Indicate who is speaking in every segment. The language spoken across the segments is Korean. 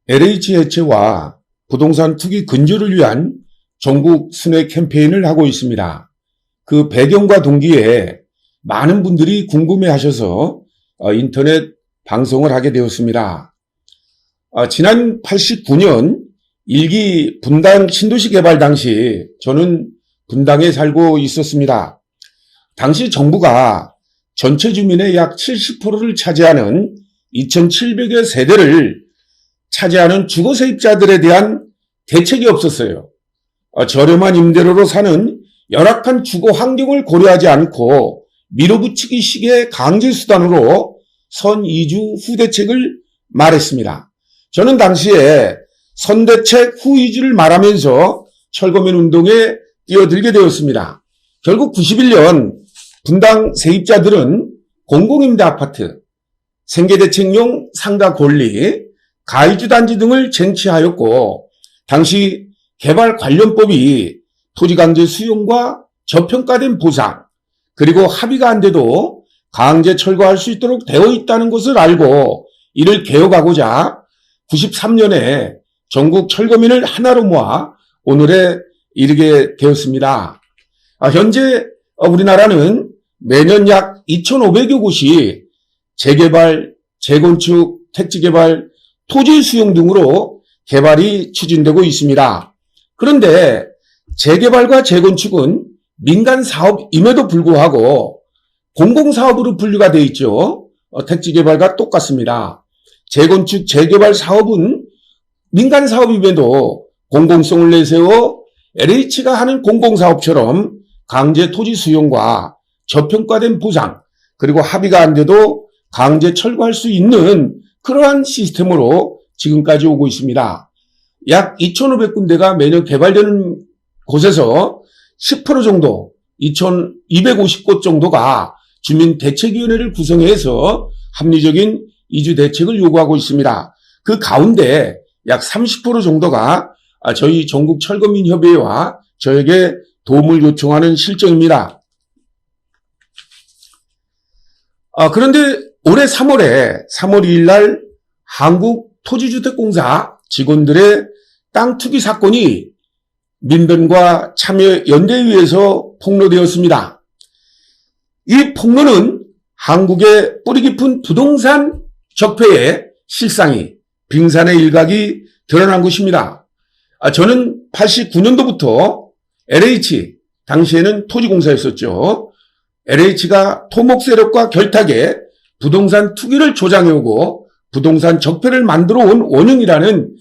Speaker 1: LH 해체와 부동산 투기 근절을 위한 전국 순회 캠페인을 하고 있습니다. 그 배경과 동기에 많은 분들이 궁금해하셔서 인터넷 방송을 하게 되었습니다. 지난 89년 1기 분당 신도시 개발 당시 저는 분당에 살고 있었습니다. 당시 정부가 전체 주민의 약 70%를 차지하는 2,700여 세대를 차지하는 주거 세입자들에 대한 대책이 없었어요. 저렴한 임대료로 사는 열악한 주거 환경을 고려하지 않고 밀어붙이기식의 강제수단으로 선이주 후대책을 말했습니다. 저는 당시에 선대책 후이주를 말하면서 철거민 운동에 뛰어들게 되었습니다. 결국 91년 분당 세입자들은 공공임대 아파트, 생계대책용 상가 권리, 가이주 단지 등을 쟁취하였고, 당시 개발관련법이 토지강제 수용과 저평가된 보상, 그리고 합의가 안 돼도 강제 철거할 수 있도록 되어 있다는 것을 알고 이를 개혁하고자 93년에 전국 철거민을 하나로 모아 오늘에 이르게 되었습니다. 현재 우리나라는 매년 약 2,500여 곳이 재개발, 재건축, 택지개발, 토지 수용 등으로 개발이 추진되고 있습니다. 그런데 재개발과 재건축은 민간 사업임에도 불구하고 공공사업으로 분류가 되어 있죠. 택지개발과 똑같습니다. 재건축, 재개발 사업은 민간 사업임에도 공공성을 내세워 LH가 하는 공공사업처럼 강제 토지 수용과 저평가된 보상, 그리고 합의가 안 돼도 강제 철거할 수 있는 그러한 시스템으로 지금까지 오고 있습니다. 약 2,500군데가 매년 개발되는 곳에서 10% 정도, 2,250곳 정도가 주민대책위원회를 구성해서 합리적인 이주 대책을 요구하고 있습니다. 그 가운데 약 30% 정도가 저희 전국철거민협의회와 저에게 도움을 요청하는 실정입니다. 그런데 올해 3월 2일 날 한국토지주택공사 직원들의 땅 투기 사건이 민변과 참여연대위에서 폭로되었습니다. 이 폭로는 한국의 뿌리 깊은 부동산 적폐의 실상이 빙산의 일각이 드러난 것입니다. 저는 89년도부터 LH, 당시에는 토지공사였었죠. LH가 토목 세력과 결탁해 부동산 투기를 조장해오고 부동산 적폐를 만들어 온 원흉이라는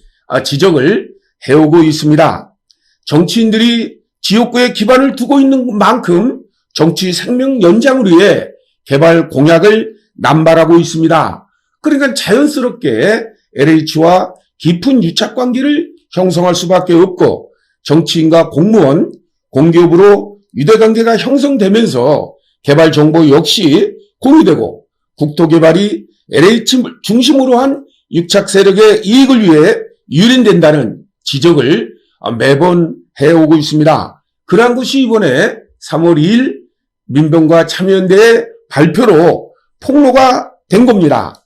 Speaker 1: 지적을 해오고 있습니다. 정치인들이 지역구에 기반을 두고 있는 만큼 정치 생명 연장을 위해 개발 공약을 남발하고 있습니다. 그러니까 자연스럽게 LH와 깊은 유착관계를 형성할 수밖에 없고 정치인과 공무원, 공기업으로 유대관계가 형성되면서 개발 정보 역시 공유되고 국토개발이 LH 중심으로 한 유착 세력의 이익을 위해 유린된다는 지적을 매번 해오고 있습니다. 그러한 것이 이번에 3월 2일 민변과 참여연대의 발표로 폭로가 된 겁니다.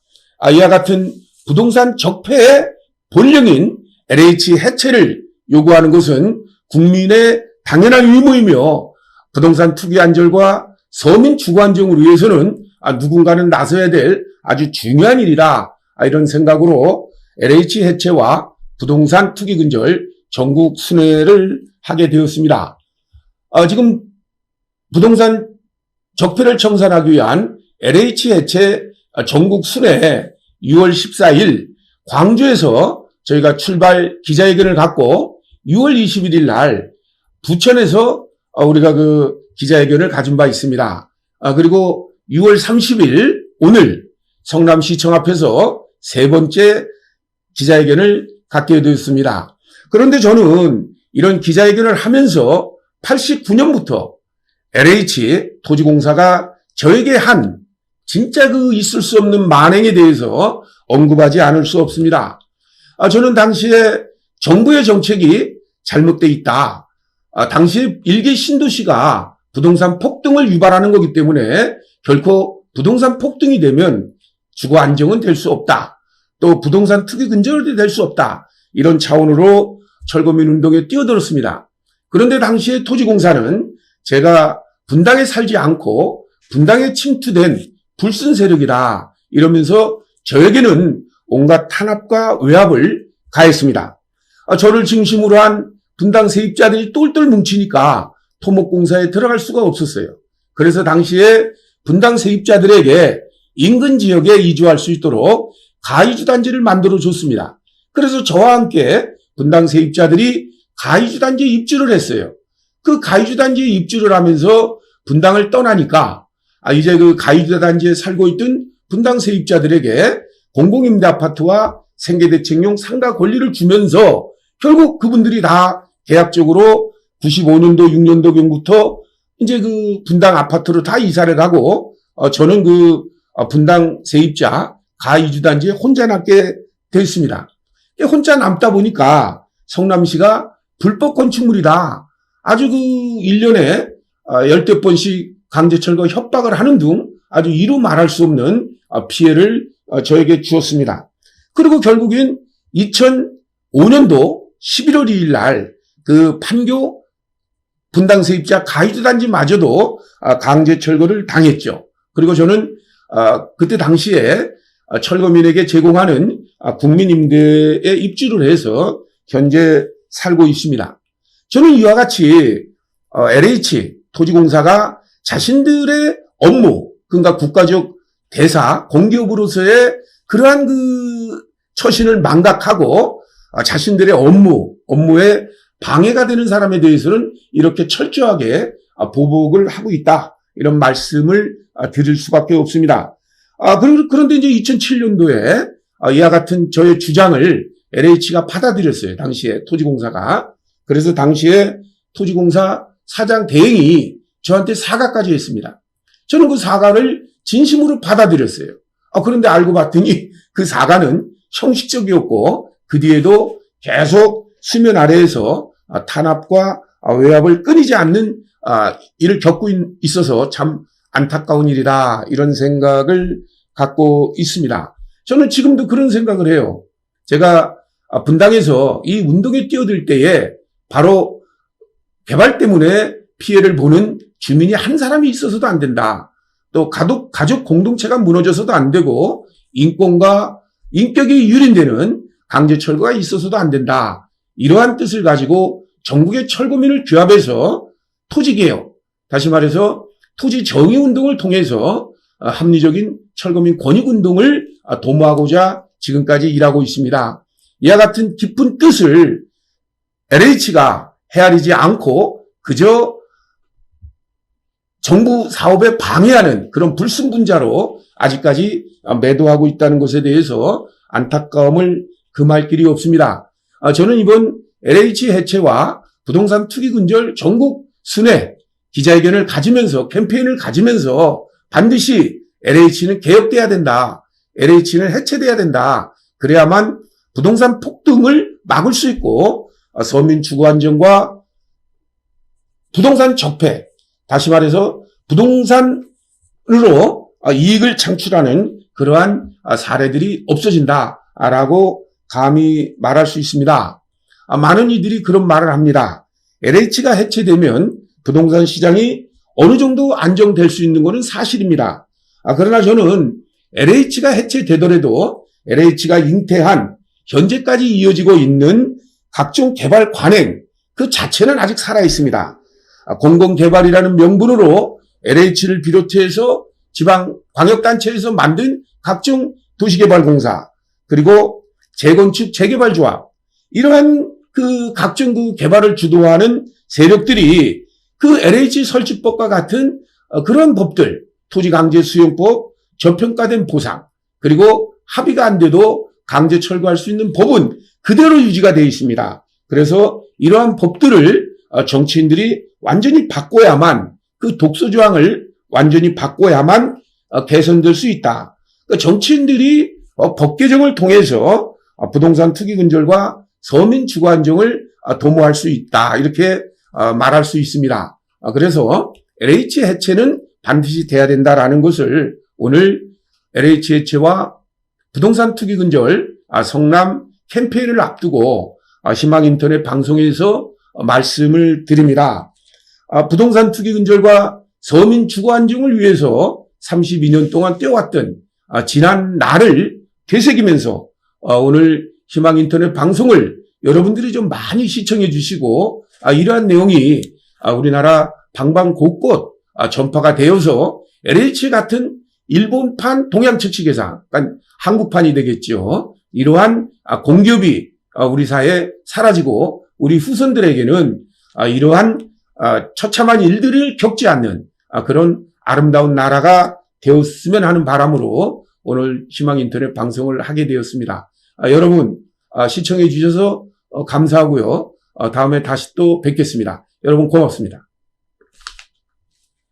Speaker 1: 이와 같은 부동산 적폐의 본령인 LH 해체를 요구하는 것은 국민의 당연한 의무이며 부동산 투기 안절과 서민 주거 안정을 위해서는 누군가는 나서야 될 아주 중요한 일이다. 이런 생각으로 LH 해체와 부동산 투기 근절 전국 순회를 하게 되었습니다. 지금 부동산 적폐를 청산하기 위한 LH 해체 전국 순회 6월 14일 광주에서 저희가 출발 기자회견을 갖고 6월 21일 날 부천에서 우리가 그 기자회견을 가진 바 있습니다. 그리고 6월 30일 오늘 성남시청 앞에서 세 번째 기자회견을 갖게 되었습니다. 그런데 저는 이런 기자회견을 하면서 89년부터 LH 토지공사가 저에게 한 진짜 그 있을 수 없는 만행에 대해서 언급하지 않을 수 없습니다. 저는 당시에 정부의 정책이 잘못되어 있다. 당시 일개 신도시가 부동산 폭등을 유발하는 거기 때문에 결코 부동산 폭등이 되면 주거 안정은 될 수 없다. 또 부동산 투기 근절이 될 수 없다. 이런 차원으로 철거민 운동에 뛰어들었습니다. 그런데 당시에 토지공사는 제가 분당에 살지 않고 분당에 침투된 불순 세력이다. 이러면서 저에게는 온갖 탄압과 외압을 가했습니다. 저를 중심으로 한 분당 세입자들이 똘똘 뭉치니까 토목공사에 들어갈 수가 없었어요. 그래서 당시에 분당 세입자들에게 인근 지역에 이주할 수 있도록 가이주 단지를 만들어 줬습니다. 그래서 저와 함께 분당 세입자들이 가이주 단지에 입주를 했어요. 그 가이주 단지에 입주를 하면서 분당을 떠나니까 이제 그 가이주 단지에 살고 있던 분당 세입자들에게 공공임대 아파트와 생계대책용 상가 권리를 주면서 결국 그분들이 다 계약적으로 95년도, 6년도경부터 이제 그 분당 아파트로 다 이사를 가고 저는 그 분당 세입자 가이주 단지에 혼자 남게 됐습니다. 혼자 남다 보니까 성남시가 불법 건축물이다. 아주 그 1년에 10대 번씩 강제철거 협박을 하는 등 아주 이루 말할 수 없는 피해를 저에게 주었습니다. 그리고 결국엔 2005년도 11월 2일 날 그 판교 분당 세입자 가이드 단지마저도 강제 철거를 당했죠. 그리고 저는 그때 당시에 철거민에게 제공하는 국민임대에 입주를 해서 현재 살고 있습니다. 저는 이와 같이 LH 토지공사가 자신들의 업무, 그러니까 국가적 대사 공기업으로서의 그러한 그 처신을 망각하고 자신들의 업무에 방해가 되는 사람에 대해서는 이렇게 철저하게 보복을 하고 있다. 이런 말씀을 드릴 수밖에 없습니다. 그런데 이제 2007년도에 이와 같은 저의 주장을 LH가 받아들였어요. 당시에 토지공사가. 그래서 당시에 토지공사 사장 대행이 저한테 사과까지 했습니다. 저는 그 사과를 진심으로 받아들였어요. 그런데 알고 봤더니 그 사과는 형식적이었고 그 뒤에도 계속 수면 아래에서 탄압과 외압을 끊이지 않는 일을 겪고 있어서 참 안타까운 일이다. 이런 생각을 갖고 있습니다. 저는 지금도 그런 생각을 해요. 제가 분당에서 이 운동에 뛰어들 때에 바로 개발 때문에 피해를 보는 주민이 한 사람이 있어서도 안 된다. 또 가족 공동체가 무너져서도 안 되고 인권과 인격이 유린되는 강제 철거가 있어서도 안 된다. 이러한 뜻을 가지고 전국의 철거민을 규합해서 토지개혁, 다시 말해서 토지 정의운동을 통해서 합리적인 철거민 권익운동을 도모하고자 지금까지 일하고 있습니다. 이와 같은 깊은 뜻을 LH가 헤아리지 않고 그저 정부 사업에 방해하는 그런 불순분자로 아직까지 매도하고 있다는 것에 대해서 안타까움을 금할 길이 없습니다. 저는 이번 LH 해체와 부동산 투기 근절 전국 순회 기자회견을 가지면서 캠페인을 가지면서 반드시 LH는 개혁돼야 된다. LH는 해체돼야 된다. 그래야만 부동산 폭등을 막을 수 있고 서민 주거 안정과 부동산 적폐, 다시 말해서 부동산으로 이익을 창출하는 그러한 사례들이 없어진다라고 감히 말할 수 있습니다. 많은 이들이 그런 말을 합니다. LH가 해체되면 부동산 시장이 어느 정도 안정될 수 있는 것은 사실입니다. 그러나 저는 LH가 해체되더라도 LH가 잉태한 현재까지 이어지고 있는 각종 개발 관행 그 자체는 아직 살아있습니다. 공공개발이라는 명분으로 LH를 비롯해서 지방 광역단체에서 만든 각종 도시개발공사 그리고 재건축 재개발조합 이러한 그 각종 그 개발을 주도하는 세력들이 그 LH 설치법과 같은 그런 법들 토지강제수용법, 저평가된 보상 그리고 합의가 안 돼도 강제 철거할 수 있는 법은 그대로 유지가 되어 있습니다. 그래서 이러한 법들을 정치인들이 완전히 바꿔야만 그 독소조항을 완전히 바꿔야만 개선될 수 있다. 그러니까 정치인들이 법 개정을 통해서 부동산 투기 근절과 서민 주거 안정을 도모할 수 있다. 이렇게 말할 수 있습니다. 그래서 LH 해체는 반드시 돼야 된다라는 것을 오늘 LH 해체와 부동산 투기 근절 성남 캠페인을 앞두고 희망인터넷 방송에서 말씀을 드립니다. 부동산 투기 근절과 서민 주거 안정을 위해서 32년 동안 뛰어왔던 지난 날을 되새기면서 오늘 희망인터넷 방송을 여러분들이 좀 많이 시청해 주시고 이러한 내용이 우리나라 방방 곳곳 전파가 되어서 LH 같은 일본판 동양측식회사, 그러니까 한국판이 되겠죠. 이러한 공기업이 우리 사회에 사라지고 우리 후손들에게는 이러한 처참한 일들을 겪지 않는 그런 아름다운 나라가 되었으면 하는 바람으로 오늘 희망인터넷 방송을 하게 되었습니다. 여러분 시청해 주셔서 감사하고요. 다음에 다시 또 뵙겠습니다. 여러분 고맙습니다.